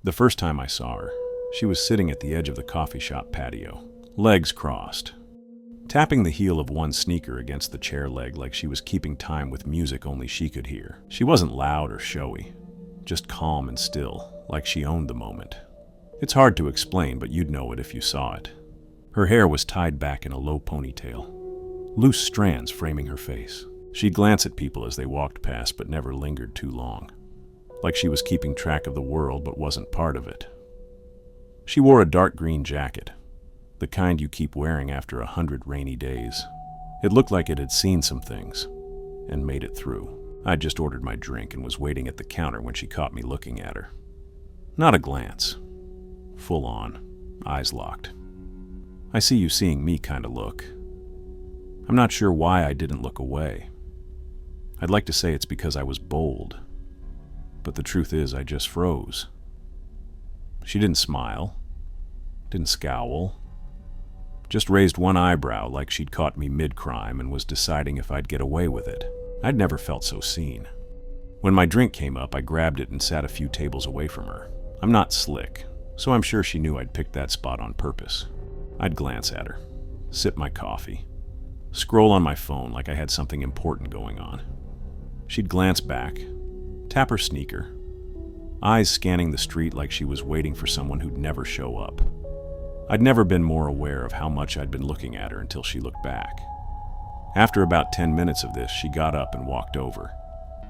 The first time I saw her, she was sitting at the edge of the coffee shop patio, legs crossed, tapping the heel of one sneaker against the chair leg like she was keeping time with music only she could hear. She wasn't loud or showy, just calm and still, like she owned the moment. It's hard to explain, but you'd know it if you saw it. Her hair was tied back in a low ponytail, loose strands framing her face. She'd glance at people as they walked past, but never lingered too long, like she was keeping track of the world but wasn't part of it. She wore a dark green jacket, the kind you keep wearing after 100 rainy days. It looked like it had seen some things and made it through. I'd just ordered my drink and was waiting at the counter when she caught me looking at her. Not a glance. Full on, eyes locked. I see you seeing me kind of look. I'm not sure why I didn't look away. I'd like to say it's because I was bold, but the truth is I just froze. She didn't smile, didn't scowl, just raised one eyebrow like she'd caught me mid-crime and was deciding if I'd get away with it. I'd never felt so seen. When my drink came up, I grabbed it and sat a few tables away from her. I'm not slick, so I'm sure she knew I'd picked that spot on purpose. I'd glance at her, sip my coffee, scroll on my phone like I had something important going on. She'd glance back, tap her sneaker, eyes scanning the street like she was waiting for someone who'd never show up. I'd never been more aware of how much I'd been looking at her until she looked back. After about 10 minutes of this, she got up and walked over.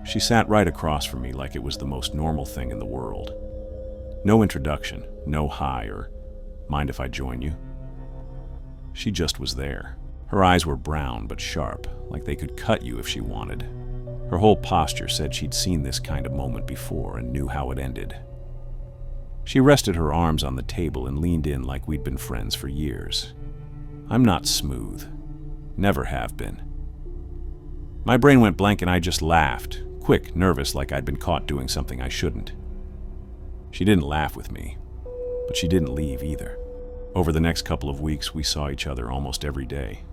She sat right across from me like it was the most normal thing in the world. No introduction, no hi or mind if I join you? She just was there. Her eyes were brown but sharp, like they could cut you if she wanted. Her whole posture said she'd seen this kind of moment before and knew how it ended. She rested her arms on the table and leaned in like we'd been friends for years. I'm not smooth. Never have been. My brain went blank and I just laughed, quick, nervous, like I'd been caught doing something I shouldn't. She didn't laugh with me, but she didn't leave either. Over the next couple of weeks, we saw each other almost every day.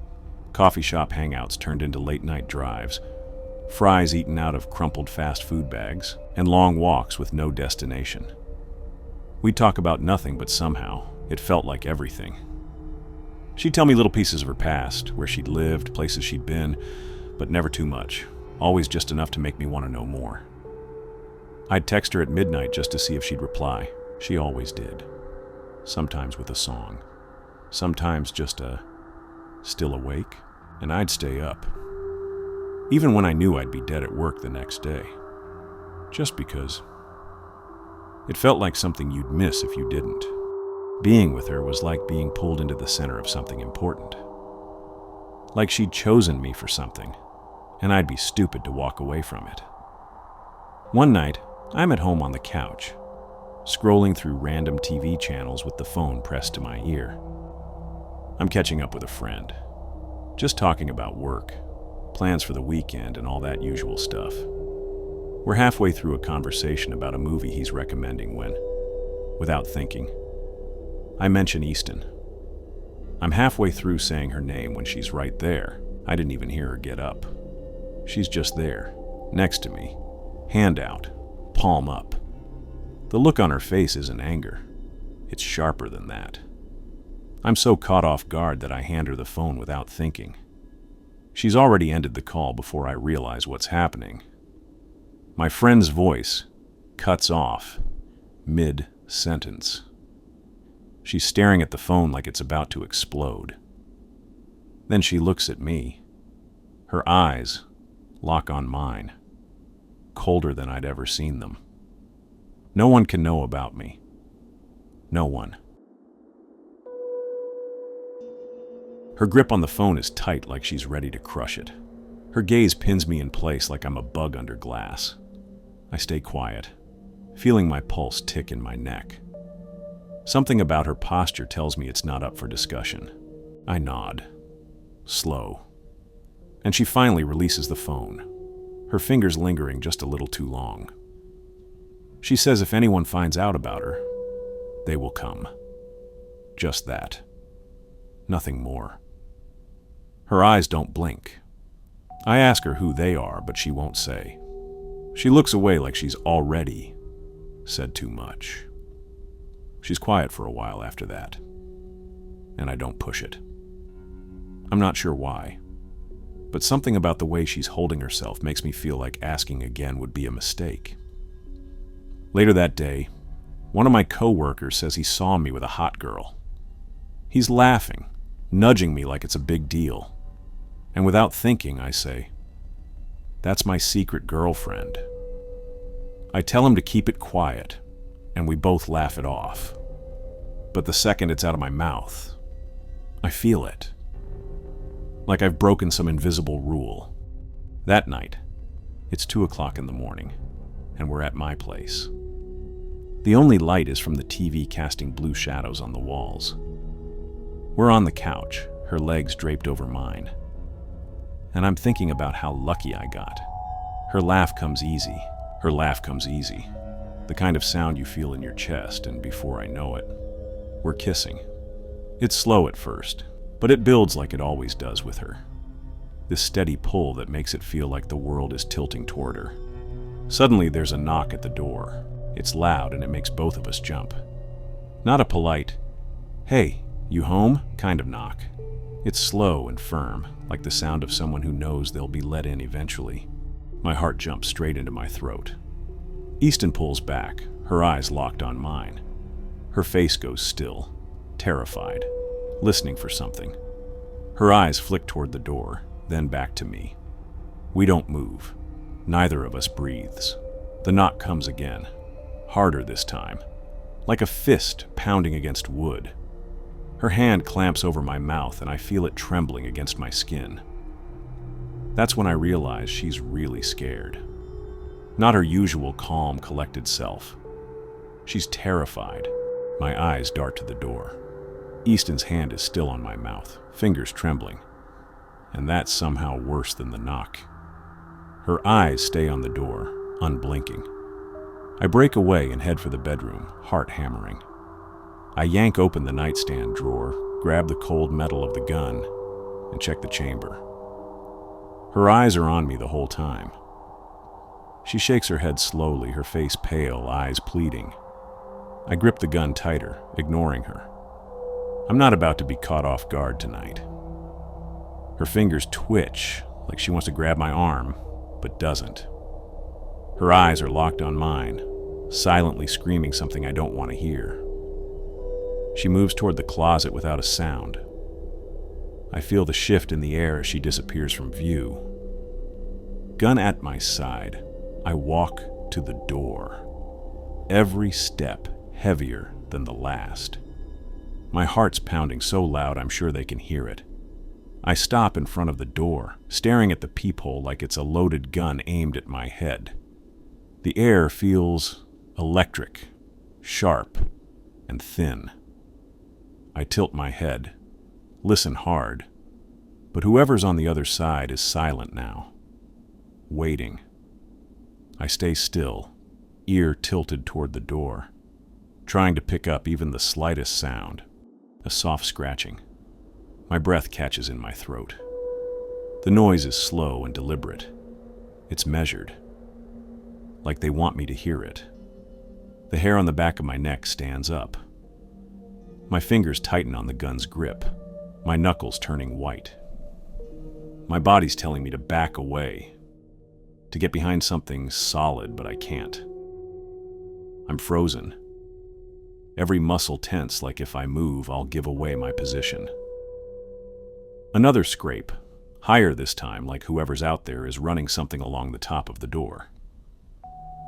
Coffee shop hangouts turned into late-night drives, fries eaten out of crumpled fast food bags, and long walks with no destination. We'd talk about nothing, but somehow, it felt like everything. She'd tell me little pieces of her past, where she'd lived, places she'd been, but never too much, always just enough to make me want to know more. I'd text her at midnight just to see if she'd reply. She always did. Sometimes with a song. Sometimes just a still awake, and I'd stay up. Even when I knew I'd be dead at work the next day. Just because. It felt like something you'd miss if you didn't. Being with her was like being pulled into the center of something important. Like she'd chosen me for something, and I'd be stupid to walk away from it. One night, I'm at home on the couch, scrolling through random TV channels with the phone pressed to my ear. I'm catching up with a friend, just talking about work, plans for the weekend, and all that usual stuff. We're halfway through a conversation about a movie he's recommending when, without thinking, I mention Easton. I'm halfway through saying her name when she's right there. I didn't even hear her get up. She's just there, next to me, hand out, palm up. The look on her face isn't anger. It's sharper than that. I'm so caught off guard that I hand her the phone without thinking. She's already ended the call before I realize what's happening. My friend's voice cuts off mid-sentence. She's staring at the phone like it's about to explode. Then she looks at me. Her eyes lock on mine, colder than I'd ever seen them. No one can know about me. No one. Her grip on the phone is tight, like she's ready to crush it. Her gaze pins me in place like I'm a bug under glass. I stay quiet, feeling my pulse tick in my neck. Something about her posture tells me it's not up for discussion. I nod, slow, and she finally releases the phone, her fingers lingering just a little too long. She says if anyone finds out about her, they will come. Just that. Nothing more. Her eyes don't blink. I ask her who they are, but she won't say. She looks away like she's already said too much. She's quiet for a while after that, and I don't push it. I'm not sure why, but something about the way she's holding herself makes me feel like asking again would be a mistake. Later that day, one of my coworkers says he saw me with a hot girl. He's laughing, nudging me like it's a big deal. And without thinking, I say, "That's my secret girlfriend." I tell him to keep it quiet, and we both laugh it off. But the second it's out of my mouth, I feel it. Like I've broken some invisible rule. That night, it's 2 o'clock in the morning, and we're at my place. The only light is from the TV casting blue shadows on the walls. We're on the couch, her legs draped over mine. And I'm thinking about how lucky I got. Her laugh comes easy. Her laugh comes easy. The kind of sound you feel in your chest, and before I know it, we're kissing. It's slow at first, but it builds like it always does with her. This steady pull that makes it feel like the world is tilting toward her. Suddenly there's a knock at the door. It's loud and it makes both of us jump. Not a polite, "Hey, you home?" kind of knock. It's slow and firm, like the sound of someone who knows they'll be let in eventually. My heart jumps straight into my throat. Easton pulls back, her eyes locked on mine. Her face goes still, terrified, listening for something. Her eyes flick toward the door, then back to me. We don't move. Neither of us breathes. The knock comes again, harder this time, like a fist pounding against wood. Her hand clamps over my mouth and I feel it trembling against my skin. That's when I realize she's really scared. Not her usual calm, collected self. She's terrified. My eyes dart to the door. Easton's hand is still on my mouth, fingers trembling. And that's somehow worse than the knock. Her eyes stay on the door, unblinking. I break away and head for the bedroom, heart hammering. I yank open the nightstand drawer, grab the cold metal of the gun, and check the chamber. Her eyes are on me the whole time. She shakes her head slowly, her face pale, eyes pleading. I grip the gun tighter, ignoring her. I'm not about to be caught off guard tonight. Her fingers twitch, like she wants to grab my arm, but doesn't. Her eyes are locked on mine, silently screaming something I don't want to hear. She moves toward the closet without a sound. I feel the shift in the air as she disappears from view. Gun at my side, I walk to the door. Every step heavier than the last. My heart's pounding so loud I'm sure they can hear it. I stop in front of the door, staring at the peephole like it's a loaded gun aimed at my head. The air feels electric, sharp, and thin. I tilt my head, listen hard, but whoever's on the other side is silent now, waiting. I stay still, ear tilted toward the door, trying to pick up even the slightest sound, a soft scratching. My breath catches in my throat. The noise is slow and deliberate. It's measured, like they want me to hear it. The hair on the back of my neck stands up. My fingers tighten on the gun's grip, my knuckles turning white. My body's telling me to back away, to get behind something solid, but I can't. I'm frozen. Every muscle tense, like if I move, I'll give away my position. Another scrape, higher this time, like whoever's out there is running something along the top of the door.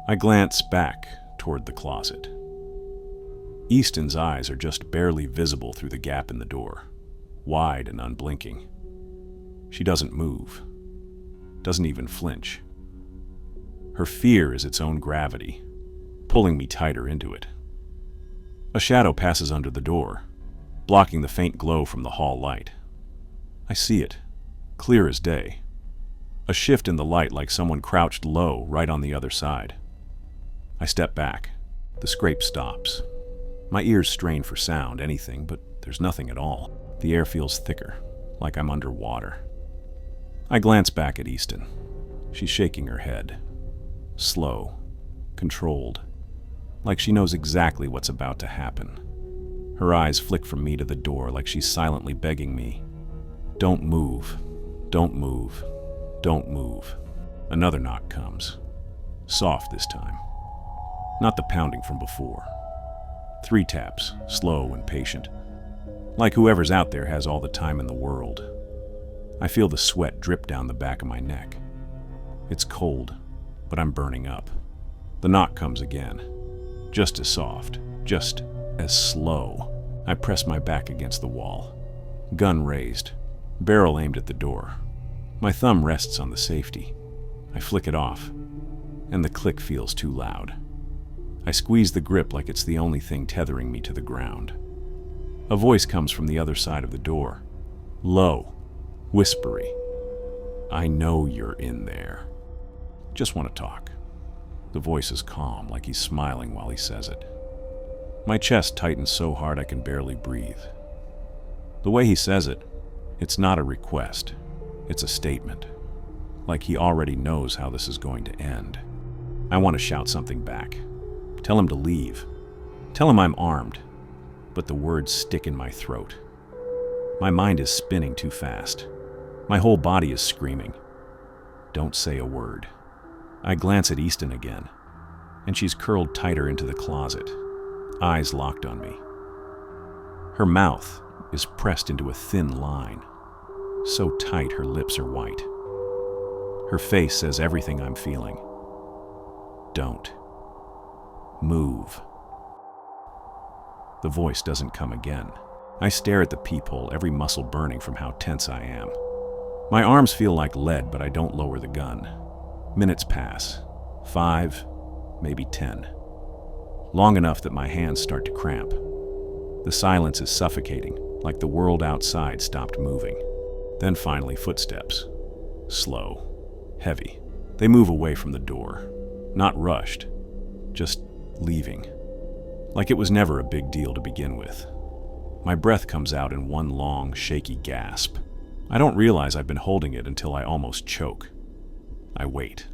I glance back toward the closet. Easton's eyes are just barely visible through the gap in the door, wide and unblinking. She doesn't move, doesn't even flinch. Her fear is its own gravity, pulling me tighter into it. A shadow passes under the door, blocking the faint glow from the hall light. I see it, clear as day. A shift in the light like someone crouched low right on the other side. I step back. The scrape stops. My ears strain for sound, anything, but there's nothing at all. The air feels thicker, like I'm underwater. I glance back at Easton. She's shaking her head. Slow, controlled, like she knows exactly what's about to happen. Her eyes flick from me to the door like she's silently begging me, "Don't move, don't move, don't move." Another knock comes. Soft this time. Not the pounding from before. 3 taps, slow and patient. Like whoever's out there has all the time in the world. I feel the sweat drip down the back of my neck. It's cold, but I'm burning up. The knock comes again. Just as soft, just as slow. I press my back against the wall. Gun raised, barrel aimed at the door. My thumb rests on the safety. I flick it off, and the click feels too loud. I squeeze the grip like it's the only thing tethering me to the ground. A voice comes from the other side of the door. Low, whispery. "I know you're in there. Just want to talk." The voice is calm, like he's smiling while he says it. My chest tightens so hard I can barely breathe. The way he says it, it's not a request. It's a statement. Like he already knows how this is going to end. I want to shout something back. Tell him to leave. Tell him I'm armed. But the words stick in my throat. My mind is spinning too fast. My whole body is screaming. Don't say a word. I glance at Easton again, and she's curled tighter into the closet, eyes locked on me. Her mouth is pressed into a thin line, so tight her lips are white. Her face says everything I'm feeling. Don't move. The voice doesn't come again. I stare at the peephole, every muscle burning from how tense I am. My arms feel like lead, but I don't lower the gun. Minutes pass. 5, maybe 10. Long enough that my hands start to cramp. The silence is suffocating, like the world outside stopped moving. Then finally, footsteps. Slow, heavy. They move away from the door. Not rushed, just leaving. Like it was never a big deal to begin with. My breath comes out in one long, shaky gasp. I don't realize I've been holding it until I almost choke. I wait.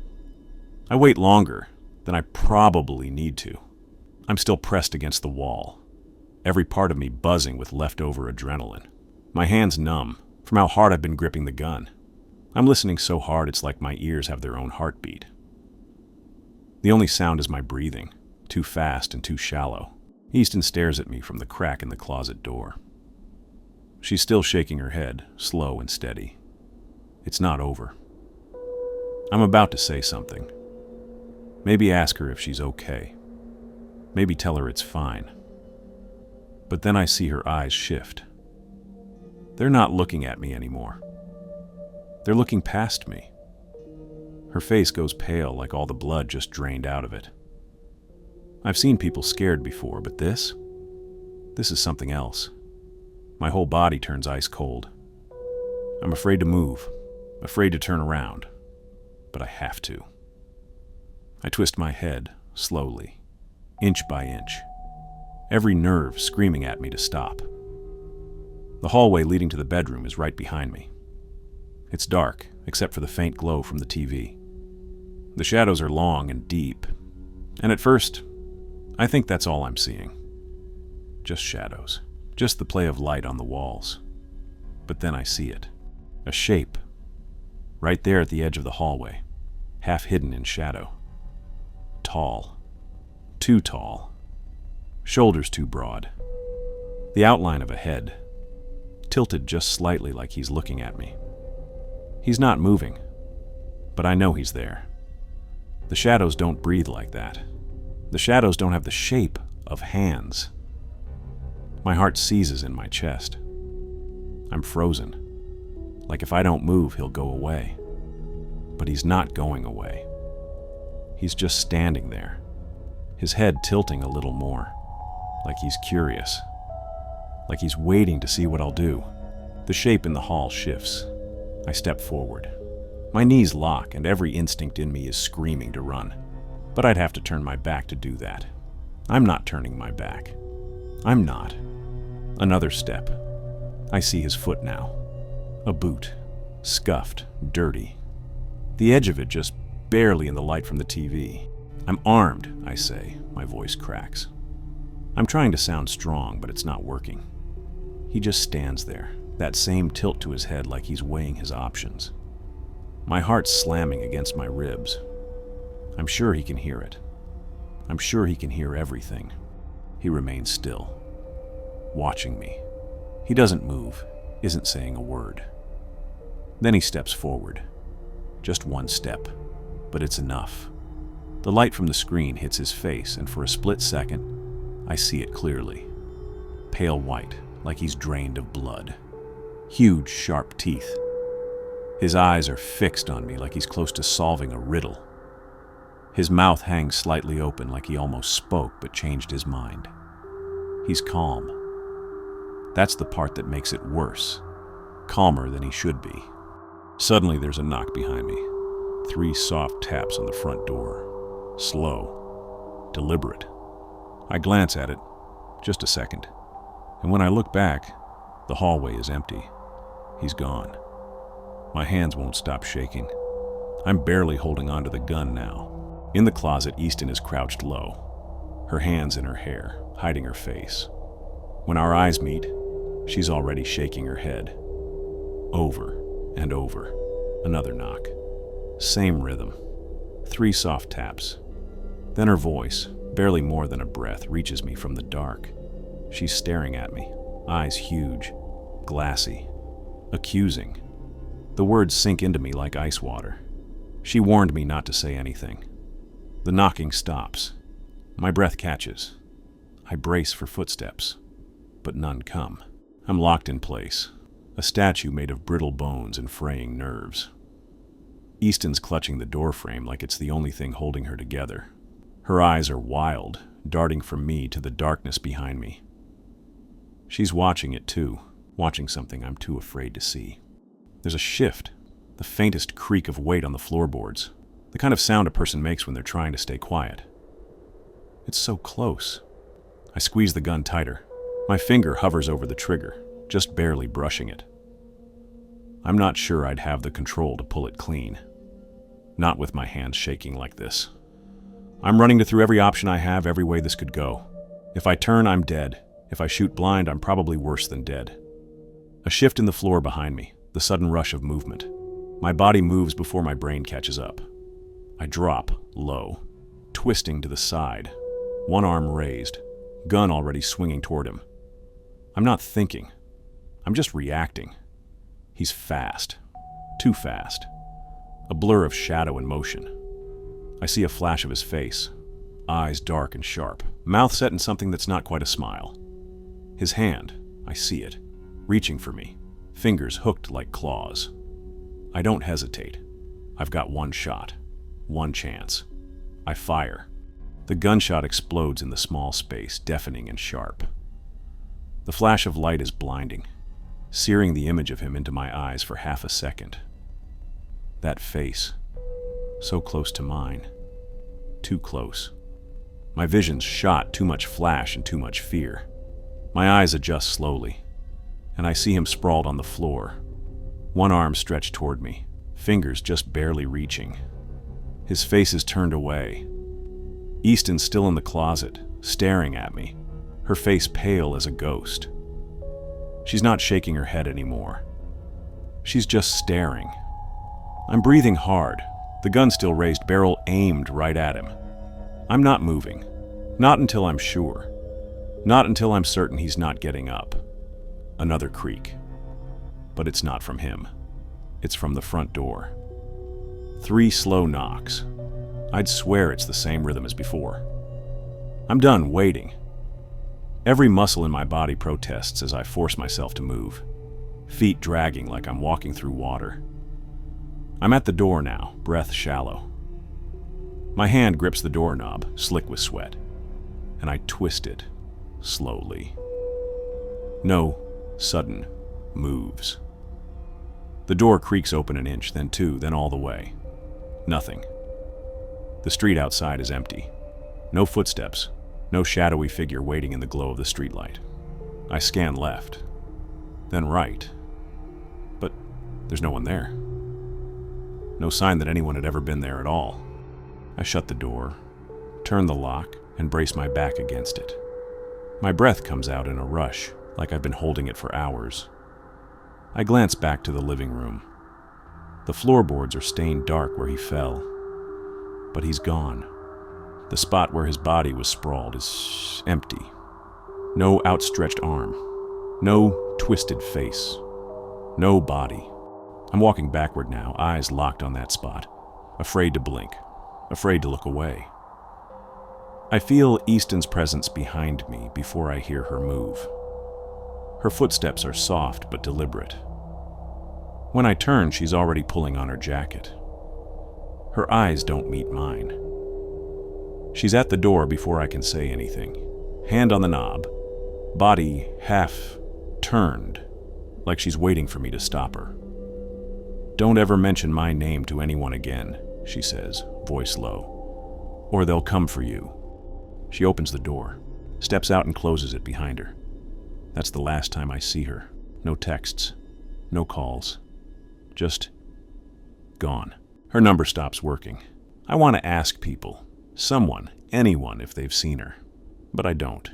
I wait longer than I probably need to. I'm still pressed against the wall, every part of me buzzing with leftover adrenaline. My hands numb from how hard I've been gripping the gun. I'm listening so hard it's like my ears have their own heartbeat. The only sound is my breathing, too fast and too shallow. Easton stares at me from the crack in the closet door. She's still shaking her head, slow and steady. It's not over. I'm about to say something. Maybe ask her if she's okay. Maybe tell her it's fine. But then I see her eyes shift. They're not looking at me anymore. They're looking past me. Her face goes pale like all the blood just drained out of it. I've seen people scared before, but this is something else. My whole body turns ice cold. I'm afraid to move, afraid to turn around, but I have to. I twist my head, slowly, inch by inch, every nerve screaming at me to stop. The hallway leading to the bedroom is right behind me. It's dark, except for the faint glow from the TV. The shadows are long and deep, and at first, I think that's all I'm seeing. Just shadows, just the play of light on the walls. But then I see it, a shape, right there at the edge of the hallway, half hidden in shadow. Tall, too tall, shoulders too broad, the outline of a head, tilted just slightly like he's looking at me. He's not moving, but I know he's there. The shadows don't breathe like that. The shadows don't have the shape of hands. My heart seizes in my chest. I'm frozen. Like if I don't move, he'll go away. But he's not going away. He's just standing there, his head tilting a little more, like he's curious, like he's waiting to see what I'll do. The shape in the hall shifts. I step forward. My knees lock and every instinct in me is screaming to run. But I'd have to turn my back to do that. I'm not turning my back. I'm not. Another step. I see his foot now. A boot. Scuffed. Dirty. The edge of it just barely in the light from the TV. I'm armed, I say. My voice cracks. I'm trying to sound strong, but it's not working. He just stands there, that same tilt to his head like he's weighing his options. My heart's slamming against my ribs. I'm sure he can hear it. I'm sure he can hear everything. He remains still, watching me. He doesn't move, isn't saying a word. Then he steps forward. Just one step, but it's enough. The light from the screen hits his face, and for a split second, I see it clearly. Pale white, like he's drained of blood. Huge, sharp teeth. His eyes are fixed on me like he's close to solving a riddle. His mouth hangs slightly open like he almost spoke but changed his mind. He's calm. That's the part that makes it worse. Calmer than he should be. Suddenly there's a knock behind me. 3 soft taps on the front door. Slow. Deliberate. I glance at it. Just a second. And when I look back, the hallway is empty. He's gone. My hands won't stop shaking. I'm barely holding onto the gun now. In the closet, Easton is crouched low, her hands in her hair, hiding her face. When our eyes meet, she's already shaking her head. Over and over. Another knock. Same rhythm. 3 soft taps. Then her voice, barely more than a breath, reaches me from the dark. She's staring at me, eyes huge, glassy, accusing. The words sink into me like ice water. She warned me not to say anything. The knocking stops. My breath catches. I brace for footsteps, but none come. I'm locked in place, a statue made of brittle bones and fraying nerves. Easton's clutching the doorframe like it's the only thing holding her together. Her eyes are wild, darting from me to the darkness behind me. She's watching it too, watching something I'm too afraid to see. There's a shift, the faintest creak of weight on the floorboards, the kind of sound a person makes when they're trying to stay quiet. It's so close. I squeeze the gun tighter. My finger hovers over the trigger, just barely brushing it. I'm not sure I'd have the control to pull it clean. Not with my hands shaking like this. I'm running through every option I have, every way this could go. If I turn, I'm dead. If I shoot blind, I'm probably worse than dead. A shift in the floor behind me, the sudden rush of movement. My body moves before my brain catches up. I drop, low, twisting to the side, one arm raised, gun already swinging toward him. I'm not thinking. I'm just reacting. He's fast. Too fast. A blur of shadow and motion. I see a flash of his face, eyes dark and sharp, mouth set in something that's not quite a smile. His hand, I see it, reaching for me, fingers hooked like claws. I don't hesitate. I've got one shot, one chance. I fire. The gunshot explodes in the small space, deafening and sharp. The flash of light is blinding, searing the image of him into my eyes for half a second. That face, so close to mine, too close. My vision's shot, too much flash and too much fear. My eyes adjust slowly, and I see him sprawled on the floor, one arm stretched toward me, fingers just barely reaching. His face is turned away. Easton's still in the closet, staring at me, her face pale as a ghost. She's not shaking her head anymore. She's just staring. I'm breathing hard, the gun still raised, barrel aimed right at him. I'm not moving. Not until I'm sure. Not until I'm certain he's not getting up. Another creak. But it's not from him. It's from the front door. 3 slow knocks. I'd swear it's the same rhythm as before. I'm done waiting. Every muscle in my body protests as I force myself to move, feet dragging like I'm walking through water. I'm at the door now, breath shallow. My hand grips the doorknob, slick with sweat, and I twist it, slowly. No sudden moves. The door creaks open an inch, then 2, then all the way. Nothing. The street outside is empty. No footsteps, no shadowy figure waiting in the glow of the streetlight. I scan left, then right, but there's no one there. No sign that anyone had ever been there at all. I shut the door, turn the lock, and brace my back against it. My breath comes out in a rush, like I've been holding it for hours. I glance back to the living room. The floorboards are stained dark where he fell, but he's gone. The spot where his body was sprawled is empty. No outstretched arm, no twisted face, no body. I'm walking backward now, eyes locked on that spot, afraid to blink, afraid to look away. I feel Easton's presence behind me before I hear her move. Her footsteps are soft but deliberate. When I turn, she's already pulling on her jacket. Her eyes don't meet mine. She's at the door before I can say anything, hand on the knob, body half turned, like she's waiting for me to stop her. "Don't ever mention my name to anyone again," she says, voice low, "or they'll come for you." She opens the door, steps out and closes it behind her. That's the last time I see her. No texts, no calls, just gone. Her number stops working. I want to ask people, someone, anyone, if they've seen her, but I don't.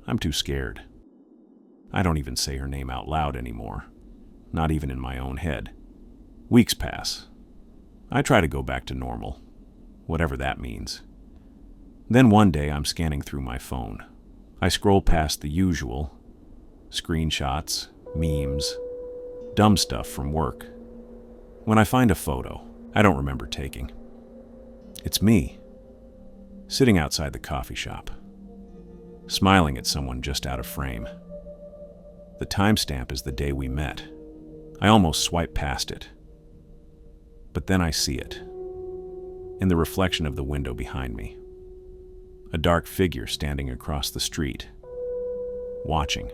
I'm too scared. I don't even say her name out loud anymore, not even in my own head. Weeks pass. I try to go back to normal, whatever that means. Then one day I'm scanning through my phone. I scroll past the usual, screenshots, memes, dumb stuff from work, when I find a photo I don't remember taking. It's me, sitting outside the coffee shop, smiling at someone just out of frame. The timestamp is the day we met. I almost swipe past it. But then I see it, in the reflection of the window behind me. A dark figure standing across the street, watching.